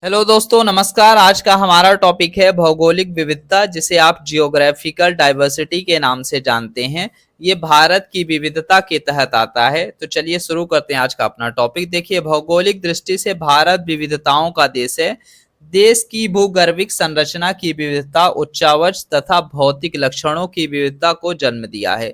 Hello दोस्तों, नमस्कार। आज का हमारा टॉपिक है भौगोलिक विविधता, जिसे आप जियोग्राफिकल डाइवर्सिटी के नाम से जानते हैं। ये भारत की विविधता के तहत आता है। तो चलिए शुरू करते हैं आज का अपना टॉपिक। देखिए, भौगोलिक दृष्टि से भारत विविधताओं का देश है। देश की भूगर्भिक संरचना की विविधता, उच्चावच तथा भौतिक लक्षणों की विविधता को जन्म दिया है।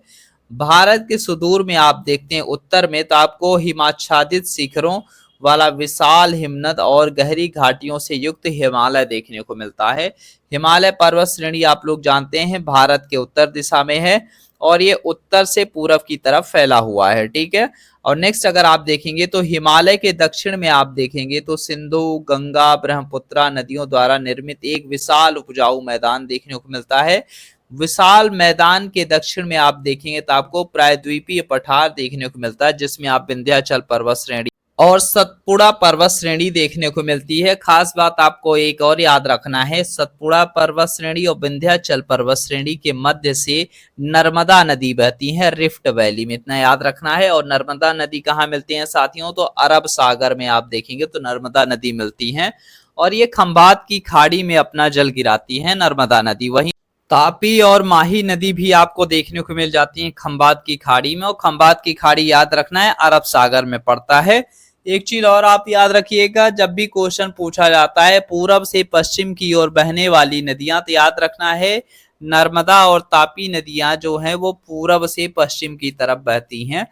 भारत के सुदूर में आप देखते हैं उत्तर में, तो आपको हिमाच्छादित शिखरों वाला विशाल हिमनद और गहरी घाटियों से युक्त हिमालय देखने को मिलता है। हिमालय पर्वत श्रेणी आप लोग जानते हैं भारत के उत्तर दिशा में है और ये उत्तर से पूरब की तरफ फैला हुआ है। ठीक है। और नेक्स्ट अगर आप देखेंगे तो हिमालय के दक्षिण में आप देखेंगे तो सिंधु, गंगा, ब्रह्मपुत्र नदियों द्वारा निर्मित एक विशाल उपजाऊ मैदान देखने को मिलता है। विशाल मैदान के दक्षिण में आप देखेंगे तो आपको प्रायद्वीपीय पठार देखने को मिलता है, जिसमें आप विंध्याचल पर्वत श्रेणी और सतपुड़ा पर्वत श्रेणी देखने को मिलती है। खास बात आपको एक और याद रखना है, सतपुड़ा पर्वत श्रेणी और विंध्याचल पर्वत श्रेणी के मध्य से नर्मदा नदी बहती है रिफ्ट वैली में, इतना याद रखना है। और नर्मदा नदी कहाँ मिलती है साथियों? तो अरब सागर में आप देखेंगे तो नर्मदा नदी मिलती है और ये खंभात की खाड़ी में अपना जल गिराती है नर्मदा नदी। वहीं तापी और माही नदी भी आपको देखने को मिल जाती है खंभात की खाड़ी में, और खंभात की खाड़ी याद रखना है अरब सागर में पड़ता है। एक चीज और आप याद रखिएगा, जब भी क्वेश्चन पूछा जाता है पूरब से पश्चिम की ओर बहने वाली नदियां, तो याद रखना है नर्मदा और तापी नदियां जो हैं वो पूरब से पश्चिम की तरफ बहती हैं।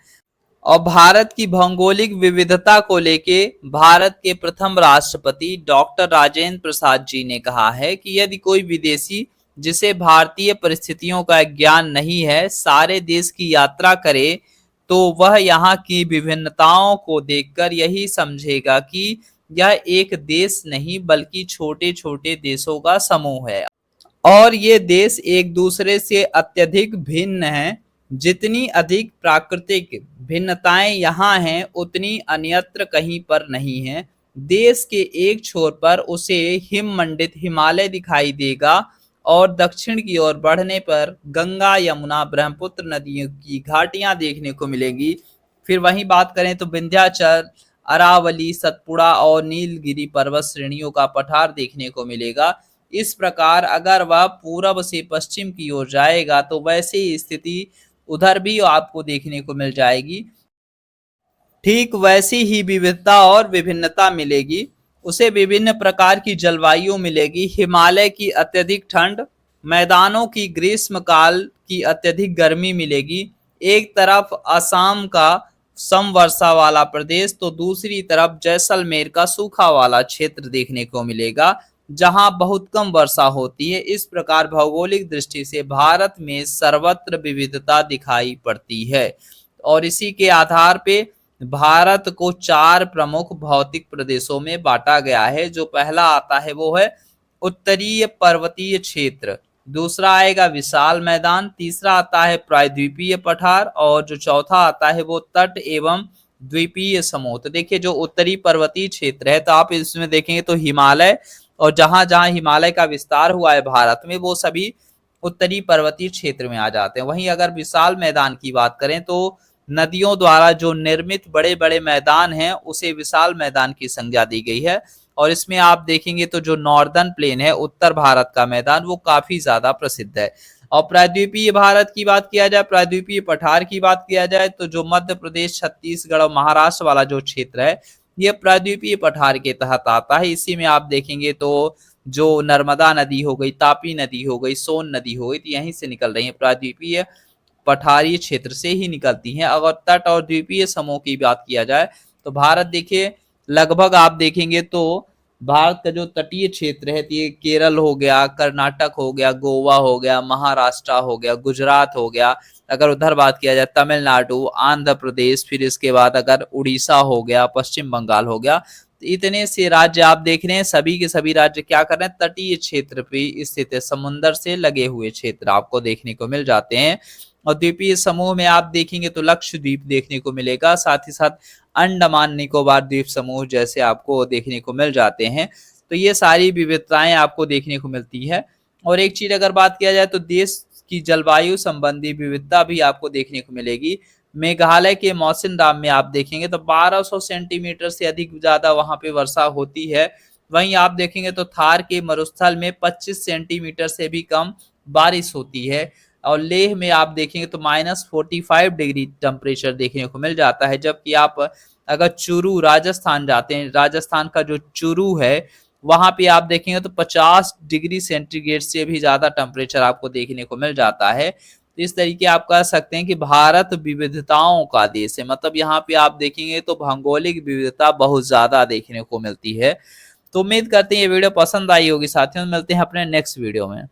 और भारत की भौगोलिक विविधता को लेके भारत के प्रथम राष्ट्रपति डॉक्टर राजेंद्र प्रसाद जी ने कहा है कि यदि कोई विदेशी जिसे भारतीय परिस्थितियों का ज्ञान नहीं है सारे देश की यात्रा करे, तो वह यहाँ की विभिन्नताओं को देखकर यही समझेगा कि यह एक देश नहीं बल्कि छोटे छोटे देशों का समूह है और ये देश एक दूसरे से अत्यधिक भिन्न हैं। जितनी अधिक प्राकृतिक भिन्नताएं यहाँ हैं उतनी अन्यत्र कहीं पर नहीं है। देश के एक छोर पर उसे हिम मंडित हिमालय दिखाई देगा और दक्षिण की ओर बढ़ने पर गंगा, यमुना, ब्रह्मपुत्र नदियों की घाटियां देखने को मिलेंगी। फिर वहीं बात करें तो विंध्याचल, अरावली, सतपुड़ा और नीलगिरी पर्वत श्रेणियों का पठार देखने को मिलेगा। इस प्रकार अगर वह पूरब से पश्चिम की ओर जाएगा तो वैसे ही स्थिति उधर भी आपको देखने को मिल जाएगी। ठीक वैसी ही विविधता और विभिन्नता मिलेगी। उसे विभिन्न प्रकार की जलवायु मिलेगी। हिमालय की अत्यधिक ठंड, मैदानों की ग्रीष्म काल की अत्यधिक गर्मी मिलेगी। एक तरफ असम का समवर्षा वाला प्रदेश तो दूसरी तरफ जैसलमेर का सूखा वाला क्षेत्र देखने को मिलेगा, जहां बहुत कम वर्षा होती है। इस प्रकार भौगोलिक दृष्टि से भारत में सर्वत्र विविधता दिखाई पड़ती है और इसी के आधार पे भारत को 4 प्रमुख भौतिक प्रदेशों में बांटा गया है। जो पहला आता है वो है उत्तरीय पर्वतीय क्षेत्र, दूसरा आएगा विशाल मैदान, तीसरा आता है प्रायद्वीपीय पठार और जो चौथा आता है वो तट एवं द्वीपीय समूह। तो देखिए, जो उत्तरी पर्वतीय क्षेत्र है तो आप इसमें देखेंगे तो हिमालय, और जहां जहां हिमालय का विस्तार हुआ है भारत में वो सभी उत्तरी पर्वतीय क्षेत्र में आ जाते हैं। वहीं अगर विशाल मैदान की बात करें तो नदियों द्वारा जो निर्मित बड़े बड़े मैदान हैं उसे विशाल मैदान की संज्ञा दी गई है। और इसमें आप देखेंगे तो जो नॉर्दर्न प्लेन है, उत्तर भारत का मैदान, वो काफी ज्यादा प्रसिद्ध है। और प्रायद्वीपीय भारत की बात किया जाए, प्रायद्वीपीय पठार की बात किया जाए तो जो मध्य प्रदेश, छत्तीसगढ़ और महाराष्ट्र वाला जो क्षेत्र है ये प्रायद्वीपीय पठार के तहत आता है। इसी में आप देखेंगे तो जो नर्मदा नदी हो गई, तापी नदी हो गई, सोन नदी हो गई, तो यहीं से निकल रही है, प्रायद्वीपीय पठारी क्षेत्र से ही निकलती हैं। अगर तट और द्वीपीय समूह की बात किया जाए तो भारत देखिए लगभग आप देखेंगे तो भारत का जो तटीय क्षेत्र है ये केरल हो गया, कर्नाटक हो गया, गोवा हो गया, महाराष्ट्र हो गया, गुजरात हो गया। अगर उधर बात किया जाए तमिलनाडु, आंध्र प्रदेश, फिर इसके बाद अगर उड़ीसा हो गया, पश्चिम बंगाल हो गया, तो इतने से राज्य आप देख रहे हैं। सभी के सभी राज्य क्या कर रहे हैं? तटीय क्षेत्र पे स्थित है, समुद्र से लगे हुए क्षेत्र आपको देखने को मिल जाते हैं। और द्वीपीय समूह में आप देखेंगे तो लक्षद्वीप देखने को मिलेगा, साथ ही साथ अंडमान निकोबार द्वीप समूह जैसे आपको देखने को मिल जाते हैं। तो ये सारी विविधताएं आपको देखने को मिलती है। और एक चीज अगर बात किया जाए तो देश की जलवायु संबंधी विविधता भी आपको देखने को मिलेगी। मेघालय के मौसिनराम में आप देखेंगे तो 1200 सेंटीमीटर से अधिक ज्यादा वहां पे वर्षा होती है। वहीं आप देखेंगे तो थार के मरुस्थल में 25 सेंटीमीटर से भी कम बारिश होती है। और लेह में आप देखेंगे तो -45 डिग्री टेम्परेचर देखने को मिल जाता है। जबकि आप अगर चुरू राजस्थान जाते हैं, राजस्थान का जो चुरू है, वहां पे आप देखेंगे तो 50 डिग्री सेंटीग्रेड से भी ज्यादा टेम्परेचर आपको देखने को मिल जाता है। तो इस तरीके आप कह सकते हैं कि भारत विविधताओं का देश है। मतलब यहाँ पे आप देखेंगे तो भौगोलिक विविधता बहुत ज्यादा देखने को मिलती है। तो उम्मीद करते हैं ये वीडियो पसंद आई होगी साथियों। मिलते हैं अपने नेक्स्ट वीडियो में।